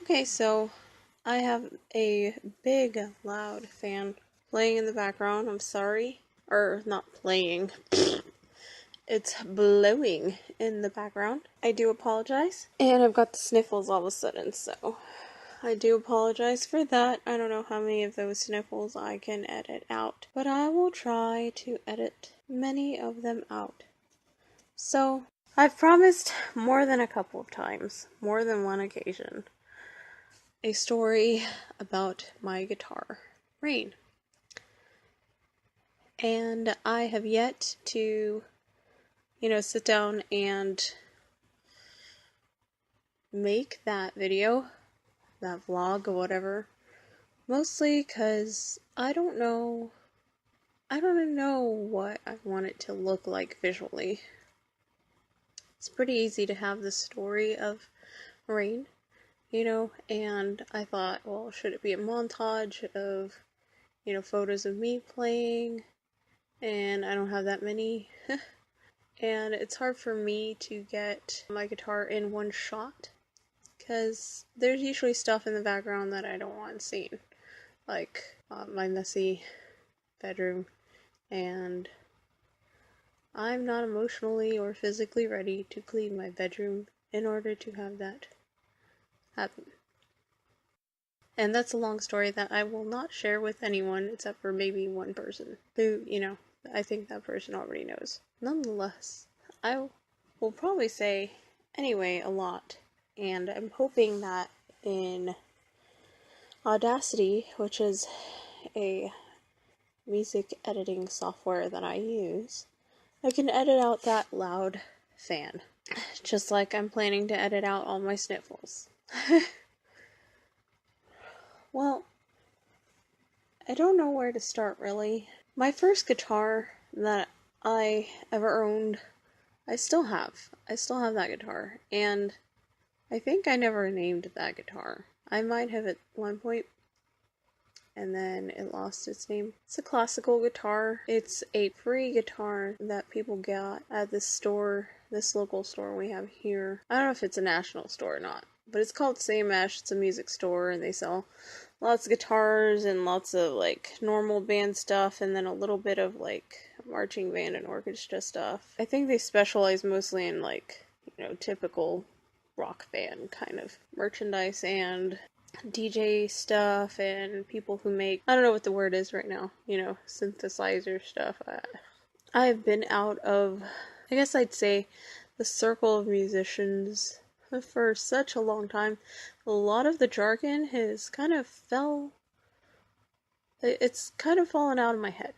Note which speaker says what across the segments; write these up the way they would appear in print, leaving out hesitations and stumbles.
Speaker 1: Okay, so I have a big, loud fan playing in the background. I'm sorry. Or, not playing. It's blowing in the background. I do apologize. And I've got the sniffles all of a sudden, so I do apologize for that. I don't know how many of those sniffles I can edit out, but I will try to edit many of them out. So, I've promised more than a couple of times, more than one occasion, a story about my guitar, Rain. And I have yet to, sit down and make that video, that vlog, or whatever. Mostly because I don't know what I want it to look like visually. It's pretty easy to have the story of Rain, and I thought, well, should it be a montage of, photos of me playing? And I don't have that many. And it's hard for me to get my guitar in one shot, because there's usually stuff in the background that I don't want seen. Like my messy bedroom, and I'm not emotionally or physically ready to clean my bedroom in order to have that happen. And that's a long story that I will not share with anyone except for maybe one person who, I think that person already knows. Nonetheless, I will probably say anyway a lot, and I'm hoping that in Audacity, which is a music editing software that I use, I can edit out that loud fan. Just like I'm planning to edit out all my sniffles. Well, I don't know where to start really. My first guitar that I ever owned, I still have. I still have that guitar, and I think I never named that guitar. I might have at one point, and then it lost its name. It's a classical guitar. It's a free guitar that people got at this store, this local store we have here. I don't know if it's a national store or not, but it's called Same Ash. It's a music store, and they sell lots of guitars and lots of normal band stuff, and then a little bit of marching band and orchestra stuff. I think they specialize mostly in typical rock band kind of merchandise and DJ stuff, and people who make, I don't know what the word is right now, synthesizer stuff. I've been out of, I guess I'd say, the circle of musicians for such a long time. A lot of the jargon has it's kind of fallen out of my head.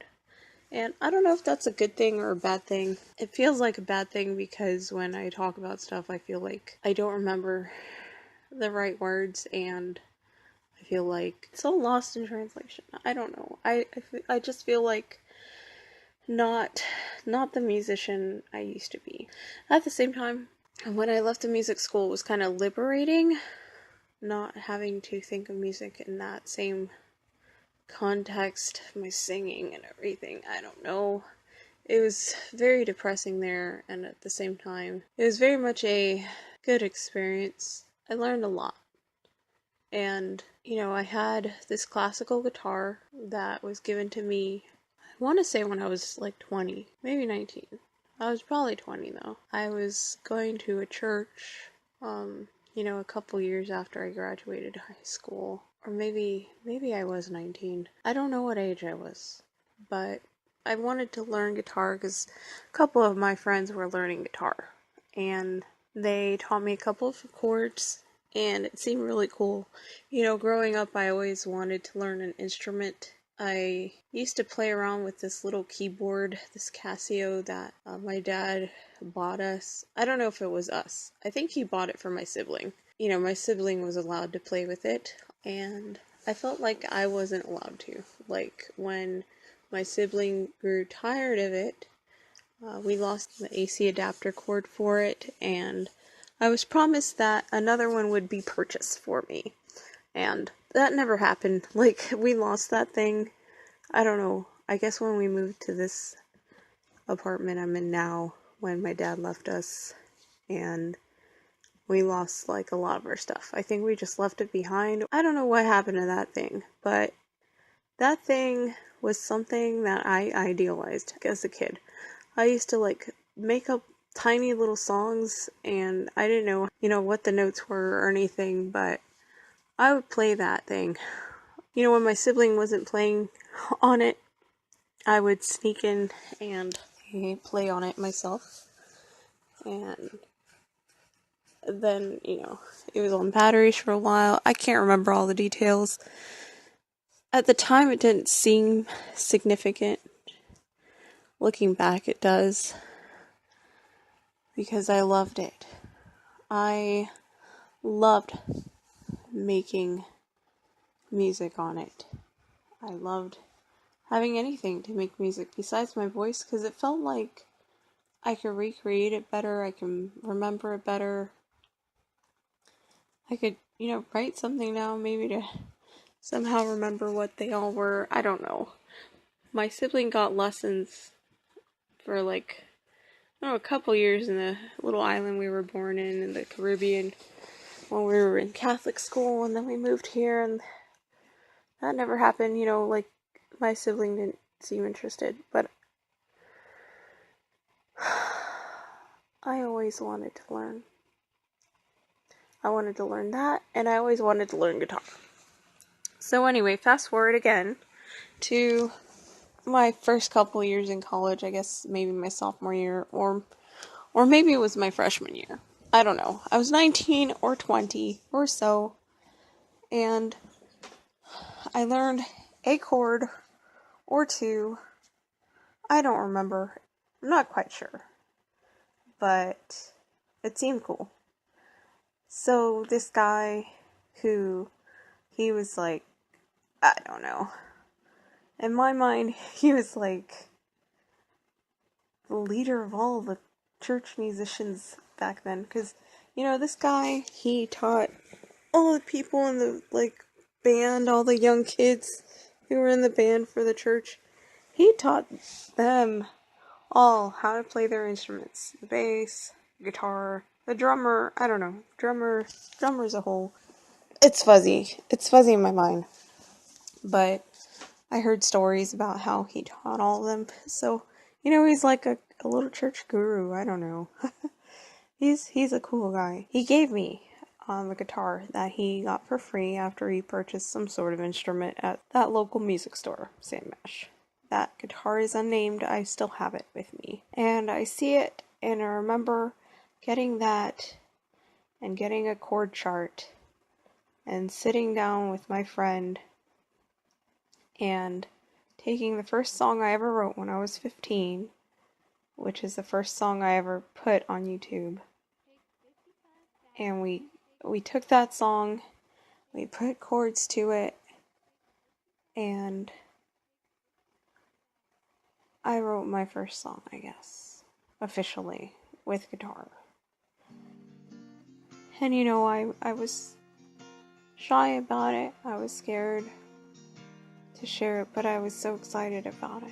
Speaker 1: And I don't know if that's a good thing or a bad thing. It feels like a bad thing because when I talk about stuff, I feel like I don't remember the right words, and I feel like it's all lost in translation. I don't know. I just feel like not the musician I used to be. At the same time, when I left the music school, it was kind of liberating, not having to think of music in that same context, my singing and everything. I don't know. It was very depressing there, and at the same time, it was very much a good experience. I learned a lot. And, I had this classical guitar that was given to me, I want to say when I was 20, maybe 19. I was probably 20 though. I was going to a church, a couple years after I graduated high school. Or maybe I was 19. I don't know what age I was. But I wanted to learn guitar because a couple of my friends were learning guitar. And they taught me a couple of chords, and it seemed really cool. Growing up, I always wanted to learn an instrument. I used to play around with this little keyboard, this Casio that my dad bought us. I don't know if it was us. I think he bought it for my sibling. My sibling was allowed to play with it, and I felt like I wasn't allowed to. When my sibling grew tired of it, we lost the AC adapter cord for it, and I was promised that another one would be purchased for me. And that never happened. We lost that thing. I don't know. I guess when we moved to this apartment I'm in now, when my dad left us, and we lost like a lot of our stuff. I think we just left it behind. I don't know what happened to that thing, but that thing was something that I idealized as a kid. I used to like make up tiny little songs, and I didn't know, what the notes were or anything, but I would play that thing. When my sibling wasn't playing on it, I would sneak in and play on it myself. And then, it was on batteries for a while. I can't remember all the details. At the time, it didn't seem significant. Looking back, it does. Because I loved it. I loved making music on it. I loved having anything to make music besides my voice, because it felt like I could recreate it better, I can remember it better. I could, write something now, maybe to somehow remember what they all were. I don't know. My sibling got lessons for a couple years in the little island we were born in the Caribbean when we were in Catholic school, and then we moved here, and that never happened. My sibling didn't seem interested, but I always wanted to learn. I wanted to learn that, and I always wanted to learn guitar. So anyway, fast forward again to my first couple years in college. I guess maybe my sophomore year, or maybe it was my freshman year. I don't know. I was 19 or 20 or so, and I learned a chord or two. I don't remember. I'm not quite sure. But it seemed cool. So this guy he was like, I don't know. In my mind, he was like the leader of all the church musicians back then. Because, this guy, he taught all the people in the, band, all the young kids who were in the band for the church. He taught them all how to play their instruments. The bass, guitar, the drummer, I don't know. Drummer's a whole. It's fuzzy. It's fuzzy in my mind. But I heard stories about how he taught all of them. So, he's like a little church guru. I don't know. He's a cool guy. He gave me a guitar that he got for free after he purchased some sort of instrument at that local music store, Sandmash. That guitar is unnamed. I still have it with me. And I see it, and I remember getting that and getting a chord chart and sitting down with my friend and taking the first song I ever wrote when I was 15, which is the first song I ever put on YouTube. And we took that song, we put chords to it, and I wrote my first song, I guess, officially, with guitar. And I was shy about it. I was scared to share it, but I was so excited about it.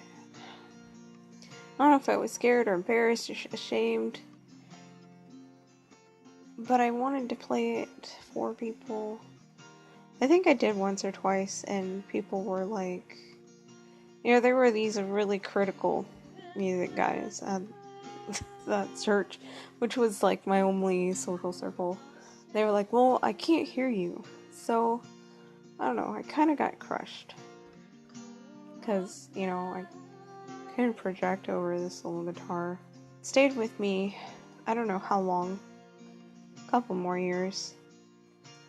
Speaker 1: I don't know if I was scared or embarrassed or ashamed, but I wanted to play it for people. I think I did once or twice, and people were like, there were these really critical music guys at that church, which was like my only social circle. They were like, well, I can't hear you. So, I don't know, I kind of got crushed. Because, I couldn't project over this little guitar. It stayed with me, I don't know how long. A couple more years.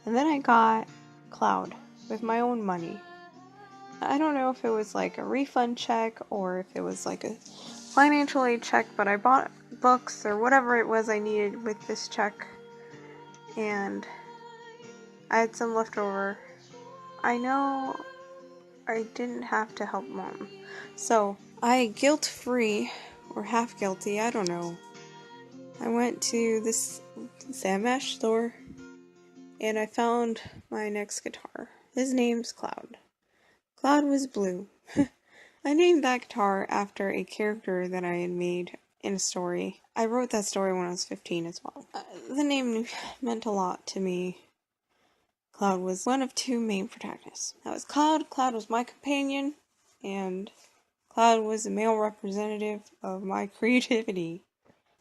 Speaker 1: And then I got Cloud with my own money. I don't know if it was like a refund check or if it was like a financial aid check, but I bought books or whatever it was I needed with this check. And I had some left over. I know I didn't have to help Mom. So, I guilt-free, or half guilty, I don't know. I went to this Sandmash store, and I found my next guitar. His name's Cloud. Cloud was blue. I named that guitar after a character that I had made in a story. I wrote that story when I was 15 as well. The name meant a lot to me. Cloud was one of two main protagonists. That was Cloud. Cloud was my companion, and Cloud was a male representative of my creativity.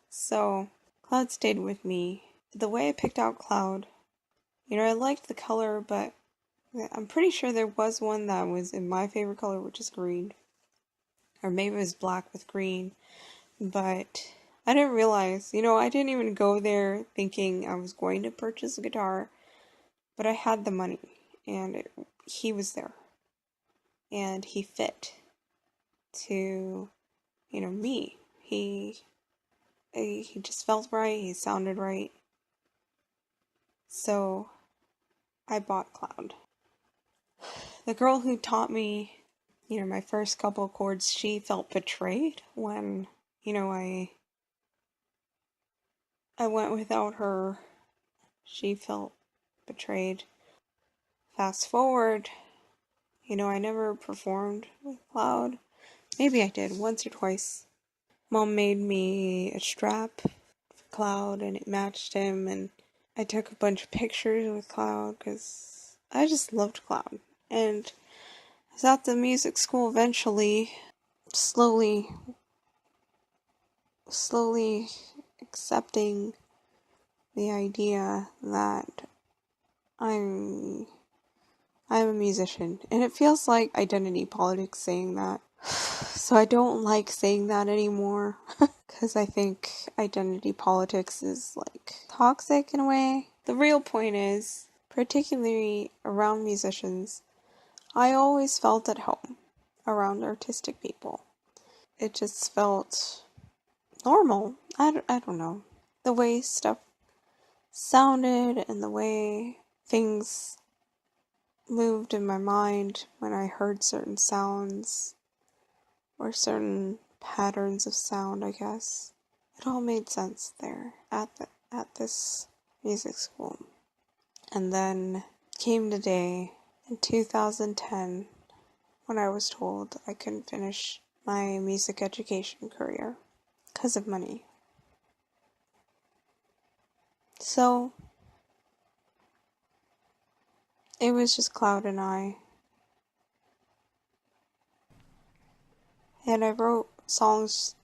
Speaker 1: So, Cloud stayed with me. The way I picked out Cloud, I liked the color, but I'm pretty sure there was one that was in my favorite color, which is green. Or maybe it was black with green. But I didn't realize, I didn't even go there thinking I was going to purchase a guitar. But I had the money, and he was there, and he fit to, me. He just felt right, he sounded right, so I bought Cloud. The girl who taught me, my first couple of chords, she felt betrayed when, I went without her. She felt betrayed. Fast forward, I never performed with Cloud. Maybe I did, once or twice. Mom made me a strap for Cloud, and it matched him, and I took a bunch of pictures with Cloud, because I just loved Cloud. And I was at the music school eventually, slowly accepting the idea that I'm a musician, and it feels like identity politics saying that. So I don't like saying that anymore, because I think identity politics is toxic in a way. The real point is, particularly around musicians, I always felt at home around artistic people. It just felt normal. I don't know. The way stuff sounded and the way things moved in my mind when I heard certain sounds or certain patterns of sound, I guess. It all made sense there at this music school. And then came the day in 2010 when I was told I couldn't finish my music education career because of money. So it was just Cloud and I. And I wrote songs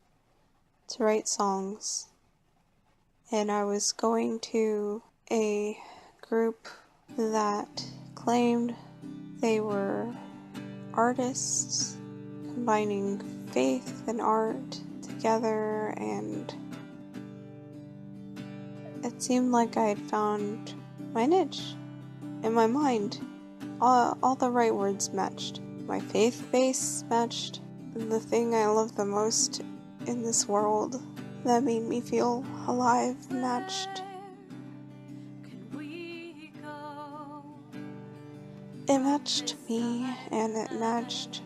Speaker 1: to write songs. And I was going to a group that claimed they were artists combining faith and art together, and it seemed like I had found my niche in my mind. All the right words matched. My faith base matched. The thing I love the most in this world that made me feel alive matched. It matched me, and it matched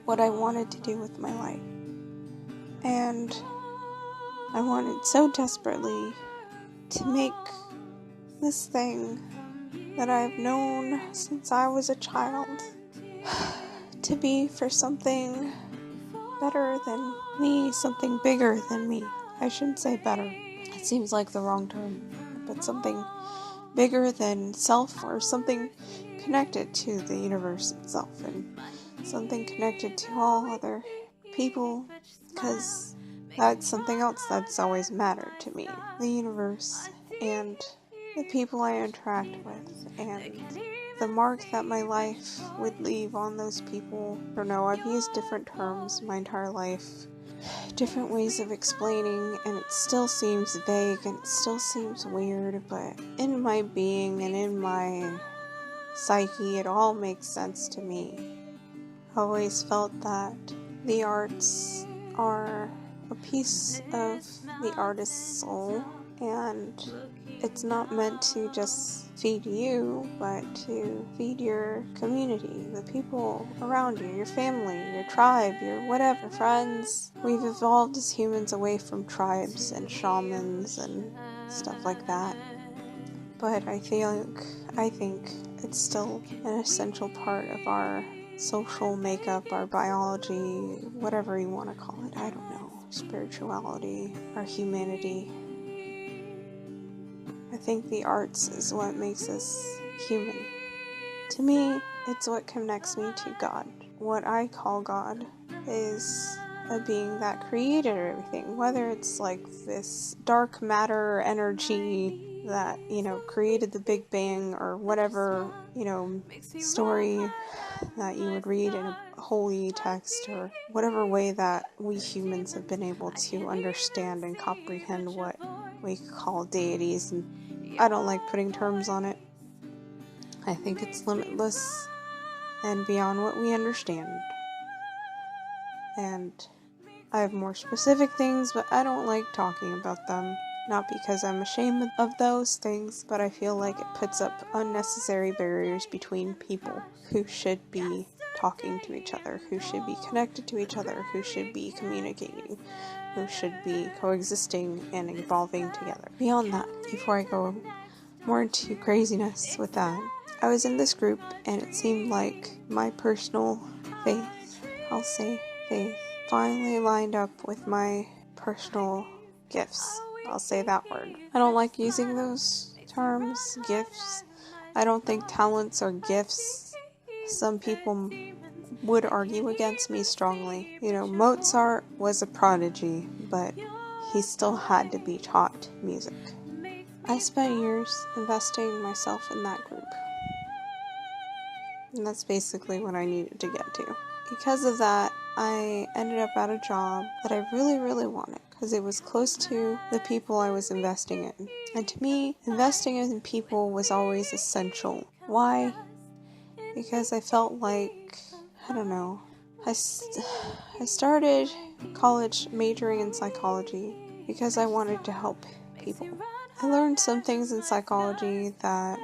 Speaker 1: what I wanted to do with my life. And I wanted so desperately to make this thing that I've known since I was a child to be for something better than me, something bigger than me. I shouldn't say better. It seems like the wrong term, but something bigger than self, or something connected to the universe itself, and something connected to all other people, because that's something else that's always mattered to me. The universe and the people I interact with, and the mark that my life would leave on those people. I don't know, I've used different terms my entire life, different ways of explaining, and it still seems vague and it still seems weird, but in my being and in my psyche, it all makes sense to me. I always felt that the arts are a piece of the artist's soul, and it's not meant to just feed you, but to feed your community, the people around you, your family, your tribe, your whatever, friends. We've evolved as humans away from tribes and shamans and stuff like that. But I think it's still an essential part of our social makeup, our biology, whatever you want to call it, I don't know. spirituality, our humanity. I think the arts is what makes us human. To me, it's what connects me to God. What I call God is a being that created everything, whether it's like this dark matter energy that, created the Big Bang, or whatever, story that you would read in a holy text, or whatever way that we humans have been able to understand and comprehend what we call deities. And I don't like putting terms on it. I think it's limitless and beyond what we understand. And I have more specific things, but I don't like talking about them. Not because I'm ashamed of those things, but I feel like it puts up unnecessary barriers between people who should be talking to each other, who should be connected to each other, who should be communicating, who should be coexisting and evolving together. Beyond that, before I go more into craziness with that, I was in this group and it seemed like my personal faith, I'll say faith, finally lined up with my personal gifts. I'll say that word. I don't like using those terms, gifts. I don't think talents are gifts. Some people would argue against me strongly. Mozart was a prodigy, but he still had to be taught music. I spent years investing myself in that group. And that's basically what I needed to get to. Because of that, I ended up at a job that I really, really wanted, because it was close to the people I was investing in. And to me, investing in people was always essential. Why? Because I felt like, I don't know, I started college majoring in psychology because I wanted to help people. I learned some things in psychology that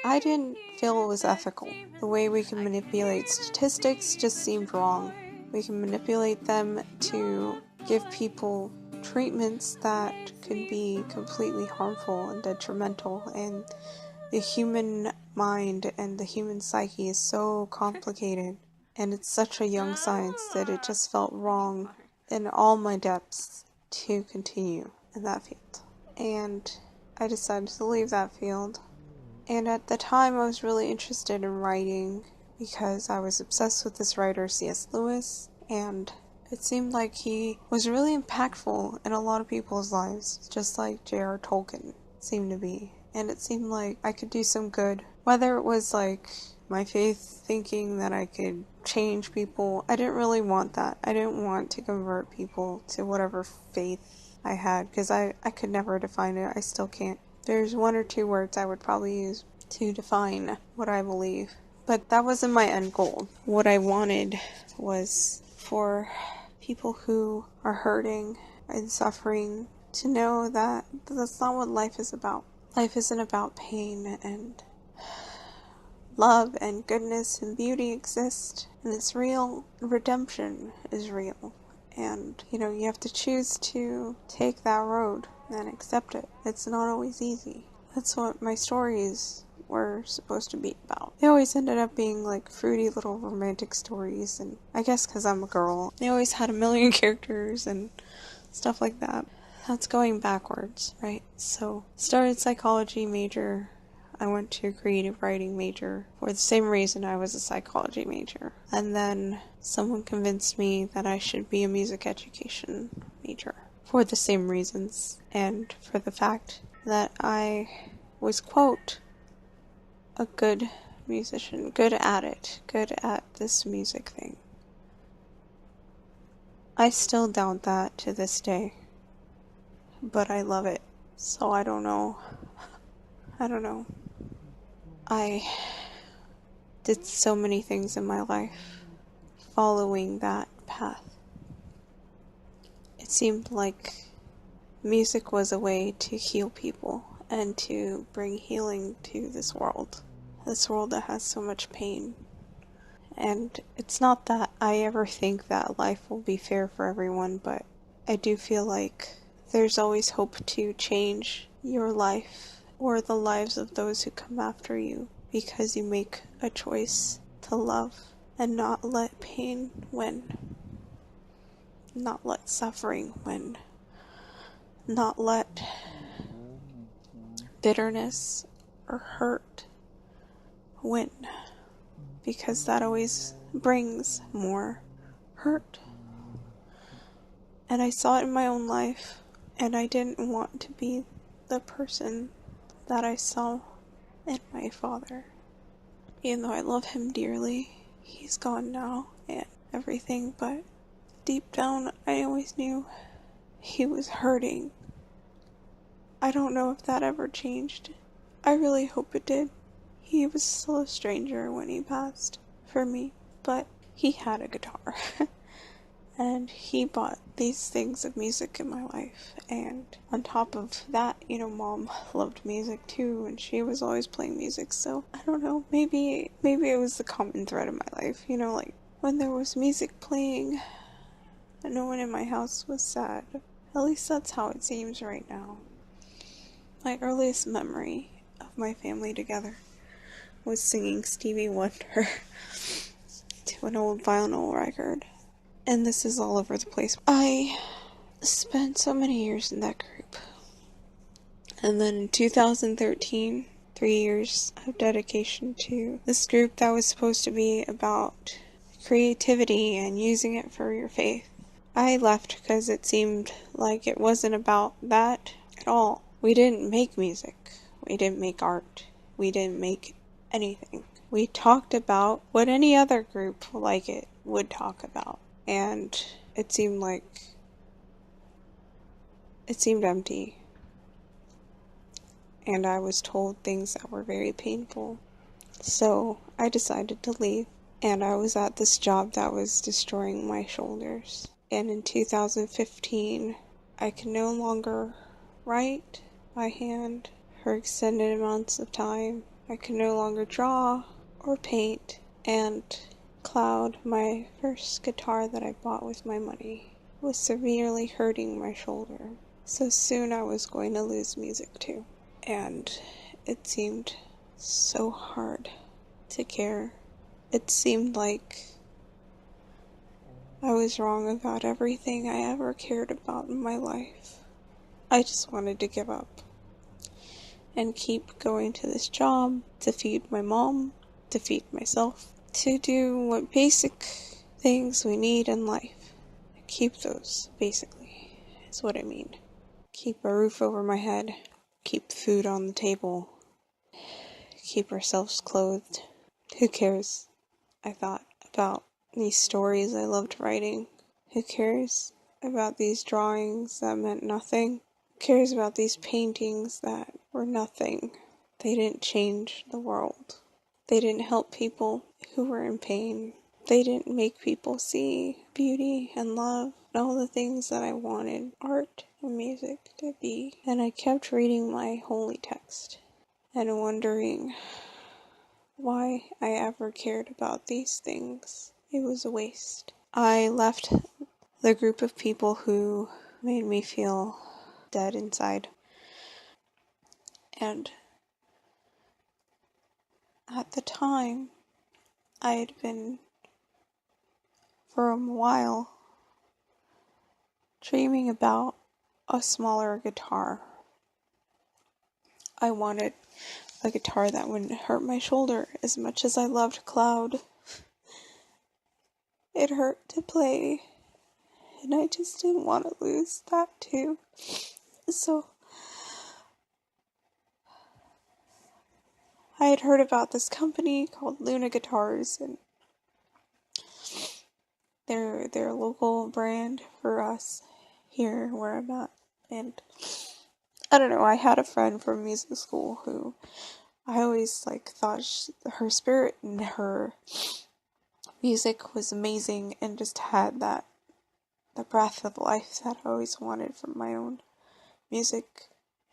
Speaker 1: I didn't feel was ethical. The way we can manipulate statistics just seemed wrong. We can manipulate them to give people treatments that could be completely harmful and detrimental, and the human mind and the human psyche is so complicated, and it's such a young science that it just felt wrong in all my depths to continue in that field. And I decided to leave that field. And at the time I was really interested in writing because I was obsessed with this writer, C.S. Lewis, and it seemed like he was really impactful in a lot of people's lives, just like J.R. Tolkien seemed to be. And it seemed like I could do some good, whether it was like my faith thinking that I could change people. I didn't really want that. I didn't want to convert people to whatever faith I had, because I could never define it. I still can't. There's one or two words I would probably use to define what I believe, but that wasn't my end goal. What I wanted was for people who are hurting and suffering to know that that's not what life is about. Life isn't about pain, and love and goodness and beauty exist, and it's real. Redemption is real, and you have to choose to take that road and accept it. It's not always easy. That's what my stories were supposed to be about. They always ended up being like fruity little romantic stories, and I guess because I'm a girl, they always had a million characters and stuff like that. That's going backwards, right? So, started psychology major. I went to a creative writing major for the same reason I was a psychology major. And then someone convinced me that I should be a music education major for the same reasons, and for the fact that I was, quote, a good musician, good at it, good at this music thing. I still doubt that to this day, but I love it, so I don't know. I did so many things in my life following that path. It seemed like music was a way to heal people and to bring healing to this world that has so much pain. And it's not that I ever think that life will be fair for everyone, but I do feel like there's always hope to change your life or the lives of those who come after you, because you make a choice to love and not let pain win. not let suffering win, not let bitterness or hurt win, because that always brings more hurt. And I saw it in my own life, and I didn't want to be the person that I saw in my father. Even though I love him dearly, he's gone now and everything, but deep down I always knew he was hurting. I don't know if that ever changed. I really hope it did. He was still a stranger when he passed for me, but he had a guitar. And he bought these things of music in my life. And on top of that, Mom loved music too, and she was always playing music. So I don't know, maybe it was the common thread of my life. Like when there was music playing, and no one in my house was sad. At least that's how it seems right now. My earliest memory of my family together was singing Stevie Wonder to an old vinyl record. And this is all over the place. I spent so many years in that group. And then in 2013, 3 years of dedication to this group that was supposed to be about creativity and using it for your faith. I left because it seemed like it wasn't about that at all. We didn't make music. We didn't make art. We didn't make anything. We talked about what any other group like it would talk about. And it seemed empty. And I was told things that were very painful. So I decided to leave. And I was at this job that was destroying my shoulders. And in 2015, I could no longer write by hand for extended amounts of time. I could no longer draw or paint. And Cloud, my first guitar that I bought with my money, was severely hurting my shoulder. So soon I was going to lose music too. And it seemed so hard to care. It seemed like I was wrong about everything I ever cared about in my life. I just wanted to give up and keep going to this job to feed my mom, to feed myself, to do what basic things we need in life. Keep those, basically, is what I mean. Keep a roof over my head, keep food on the table, keep ourselves clothed. Who cares, I thought, about these stories I loved writing? Who cares about these drawings that meant nothing? Who cares about these paintings that were nothing? They didn't change the world. They didn't help people who were in pain. They didn't make people see beauty and love and all the things that I wanted art and music to be. And I kept reading my holy text and wondering why I ever cared about these things. It was a waste. I left the group of people who made me feel dead inside. And at the time, I had been, for a while, dreaming about a smaller guitar. I wanted a guitar that wouldn't hurt my shoulder as much as I loved Cloud. It hurt to play, and I just didn't want to lose that too. So I had heard about this company called Luna Guitars, and they're a local brand for us here where I'm at. And I don't know, I had a friend from music school who I always thought her spirit and her music was amazing and just had the breath of life that I always wanted from my own music.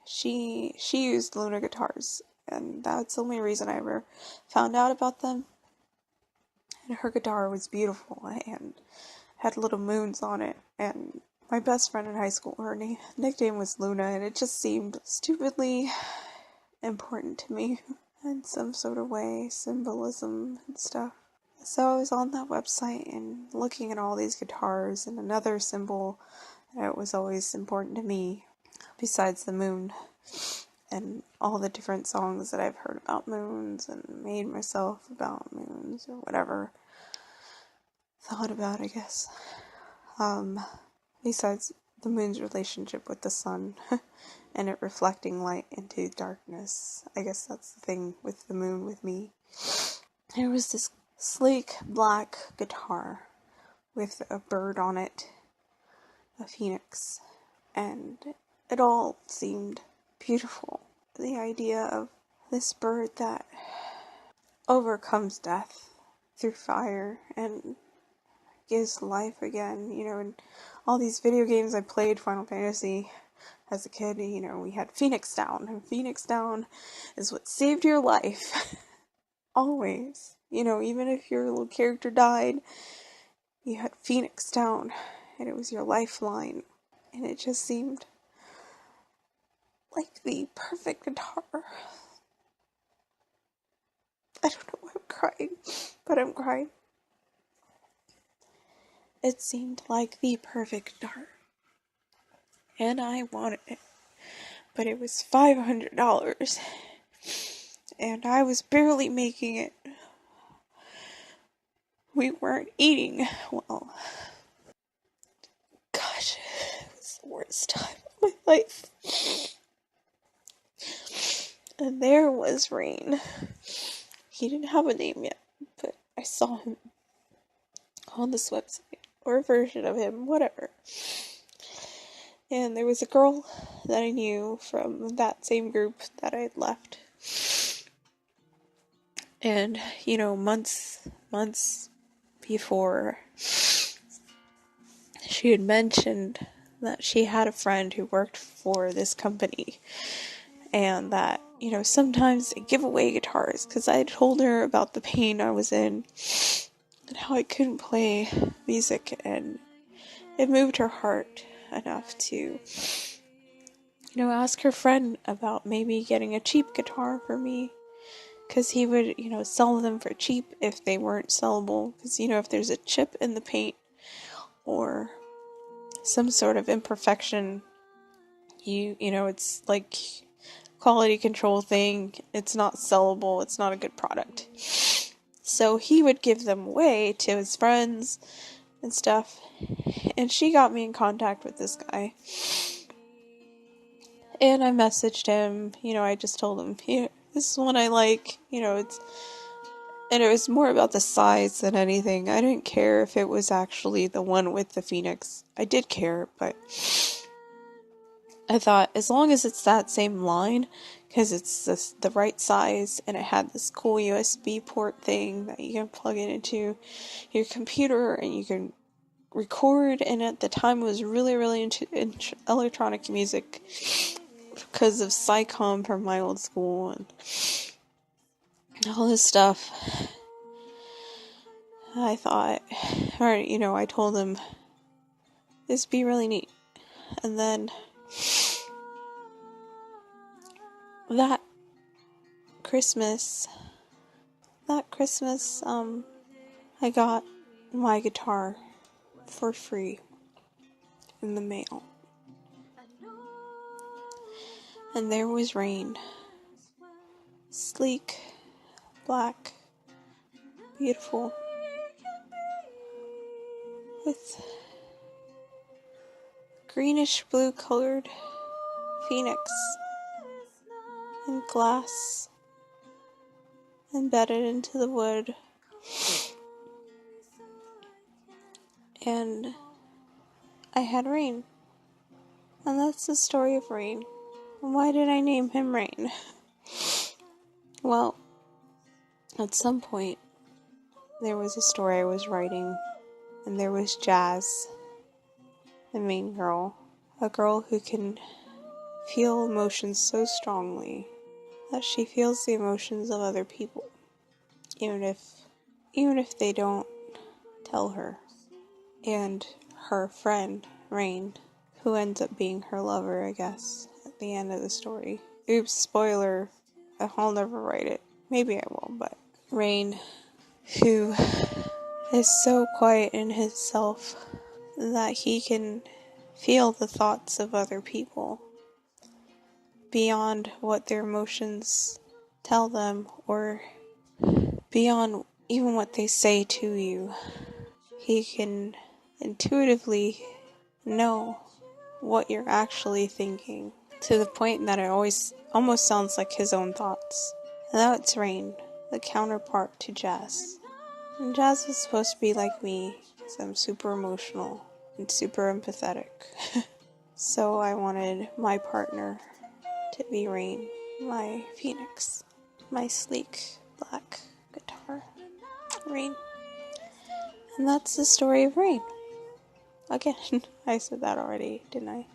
Speaker 1: She used Luna guitars, and that's the only reason I ever found out about them. And her guitar was beautiful and had little moons on it. And my best friend in high school, her nickname was Luna, and it just seemed stupidly important to me in some sort of way, symbolism and stuff. So I was on that website and looking at all these guitars, and another symbol that was always important to me, besides the moon, and all the different songs that I've heard about moons and made myself about moons or whatever, thought about, I guess. Besides the moon's relationship with the sun and it reflecting light into darkness. I guess that's the thing with the moon with me. There was this sleek black guitar with a bird on it, a phoenix, and it all seemed beautiful. The idea of this bird that overcomes death through fire and gives life again, and all these video games I played, Final Fantasy, as a kid, we had Phoenix Down, and Phoenix Down is what saved your life. Always. Even if your little character died, you had Phoenix Down, and it was your lifeline, and it just seemed like the perfect guitar. I don't know why I'm crying, but I'm crying. It seemed like the perfect guitar, and I wanted it, but it was $500, and I was barely making it. We weren't eating well. Gosh, it was the worst time of my life. And there was Rain. He didn't have a name yet, but I saw him on this website, or a version of him, whatever. And there was a girl that I knew from that same group that I had left. And, months before, she had mentioned that she had a friend who worked for this company, and that, sometimes they give away guitars, because I told her about the pain I was in, and how I couldn't play music, and it moved her heart enough to, ask her friend about maybe getting a cheap guitar for me, because he would, sell them for cheap if they weren't sellable, because, if there's a chip in the paint, or some sort of imperfection, it's like quality control thing, it's not sellable, it's not a good product. So he would give them away to his friends and stuff, and she got me in contact with this guy. And I messaged him, I just told him, this is one I like, and it was more about the size than anything. I didn't care if it was actually the one with the Phoenix. I did care, but I thought, as long as it's that same line, because it's the right size, and it had this cool USB port thing that you can plug it into your computer, and you can record, and at the time I was really, really into electronic music, because of SciComm from my old school, and all this stuff. I thought, alright, I told him, this would be really neat. And then, that Christmas, I got my guitar for free in the mail. And there was Rain. Sleek, black, beautiful, with greenish blue colored phoenix and glass embedded into the wood. And I had Rain. And that's the story of Rain. And why did I name him Rain? Well, at some point, there was a story I was writing, and there was Jazz, the main girl. A girl who can feel emotions so strongly that she feels the emotions of other people, even if they don't tell her. And her friend, Rain, who ends up being her lover, I guess, at the end of the story. Oops, spoiler, I'll never write it. Maybe I will, but Rain who is so quiet in himself that he can feel the thoughts of other people beyond what their emotions tell them or beyond even what they say to you. He can intuitively know what you're actually thinking to the point that it always almost sounds like his own thoughts. And that's Rain, the counterpart to Jazz. And Jazz is supposed to be like me because I'm super emotional and super empathetic. So I wanted my partner to be Rain, my phoenix, my sleek black guitar, Rain. And that's the story of Rain. Again, I said that already, didn't I?